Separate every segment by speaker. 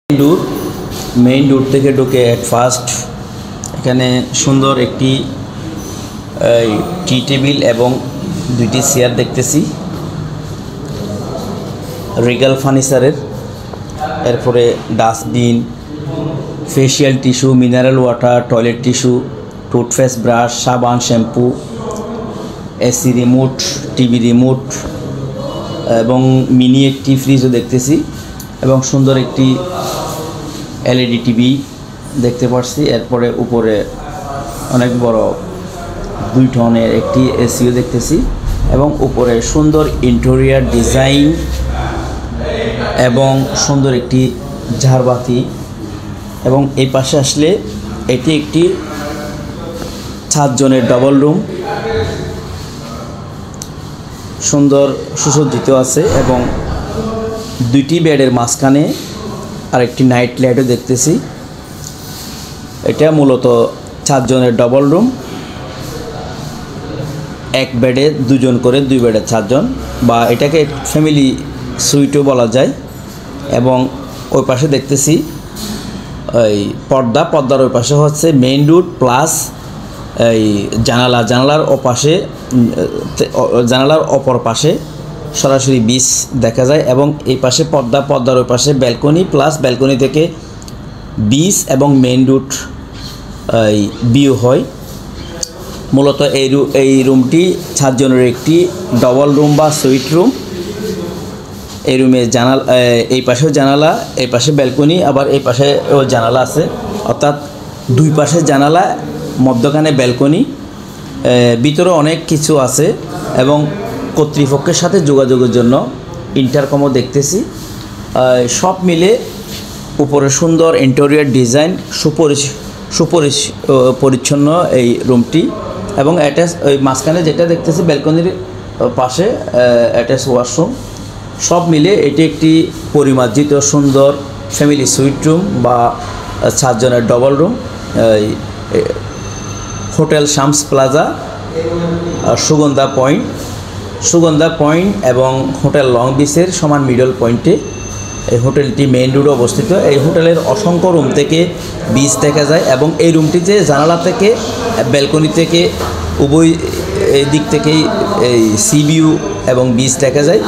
Speaker 1: ডোর main ডোর থেকে ঢুকে at first এখানে সুন্দর একটি টি টেবিল এবং দুইটি চেয়ার দেখতেছি রিগাল ফার্নিচারের। এরপরে dustbin, facial tissue, mineral water, toilet tissue, toothpaste, brush, সাবান, shampoo, AC remote, TV remote এবং মিনি একটি ফ্রিজও দেখতেছি এবং সুন্দর একটি এলইডি টিভি দেখতে পাচ্ছি। এরপরে উপরে অনেক বড় 2 টনের একটি এসিও দেখতেছি এবং উপরে সুন্দর ইন্টেরিয়র ডিজাইন এবং সুন্দর একটি ঝাড়বাতি। এবং এই পাশে আসলে এটি একটি 7 জনের ডবল রুম, সুন্দর সুসজ্জিত আছে এবং 2টি বেডের মাঝখানে আরেকটি নাইট লাইটও দেখতেছি। এটা মূলত 7 জনের ডবল রুম, এক বেডে 2 জন করে, 2 বেডে 4 জন, বা এটাকে ফ্যামিলি সুইটও বলা যায়। এবং ওই পাশে দেখতেছি এই পর্দার ওই পাশে হচ্ছে মেইন ডোর প্লাস এই জানালার জানালার অপর পাশে সরাসরি বিচ দেখা যায় এবং এই পাশে পর্দার ওই পাশে ব্যালকনি প্লাস ব্যালকনি থেকে বিচ এবং মেইন ডোর ভিউ হয়। মূলত এই রুমটি 7 জনের একটি ডবল রুম বা সুইট রুম। এই রুমে এই পাশেও জানালা, এই পাশে ব্যালকনি, আবার এই পাশেও জানালা আছে, অর্থাৎ 2 পাশে জানালা, মধ্যখানে ব্যালকনি। ভিতরে অনেক কিছু আছে এবং কর্তৃপক্ষের সাথে যোগাযোগের জন্য ইন্টারকমও দেখতেছি। সব মিলে উপরে সুন্দর ইন্টেরিয়র ডিজাইন, সুপরিচ্ছন্ন এই রুমটি এবং অ্যাটাচ ওই মাঝখানে যেটা দেখতেছি ব্যালকনির পাশে অ্যাটাচ ওয়াশরুম। সব মিলে এটি একটি পরিমার্জিত সুন্দর ফ্যামিলি সুইট রুম বা 7 জনের double room. Hotel Shams plaza, Sugandha point এবং হোটেল লং বিচের সমান মিডল পয়েন্টে এই হোটেলটি মেইন রোডে অবস্থিত। এই হোটেলের অসংখ্য রুম থেকে বিচ দেখা যায় এবং এই রুমটিতে জানালা থেকে ব্যালকনি থেকে উভয় দিক থেকেই এই সি ভিউ এবং বিচ দেখা যায়।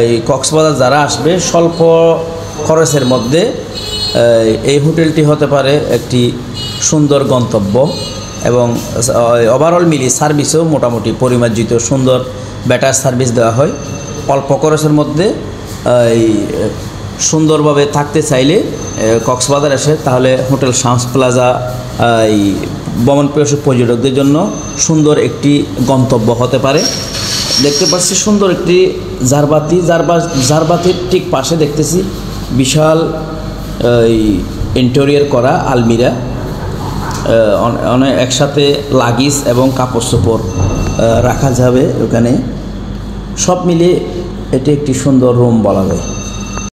Speaker 1: এই কক্সবাজার যারা আসবে স্বল্প খরচের মধ্যে এই হোটেলটি হতে পারে একটি সুন্দর গন্তব্য এবং ওভারঅল মিলিয়ে সার্ভিসও মোটামুটি পরিমার্জিত সুন্দর বেটার সার্ভিস দেওয়া হয়। অল্প খরচের মধ্যে সুন্দরভাবে থাকতে চাইলে কক্সবাজার এসে তাহলে হোটেল শামস প্লাজা এই ভ্রমণপ্রিয় পর্যটকদের জন্য সুন্দর একটি গন্তব্য হতে পারে। দেখতে পাচ্ছি সুন্দর একটি ঝাড়বাতির ঠিক পাশে দেখতেছি বিশাল ইন্টেরিয়র করা আলমিরা, অনেক একসাথে লাগেজ এবং কাপড় চোপড় রাখা যাবে ওখানে। সব মিলিয়ে এটি একটি সুন্দর রুম বলা যায়।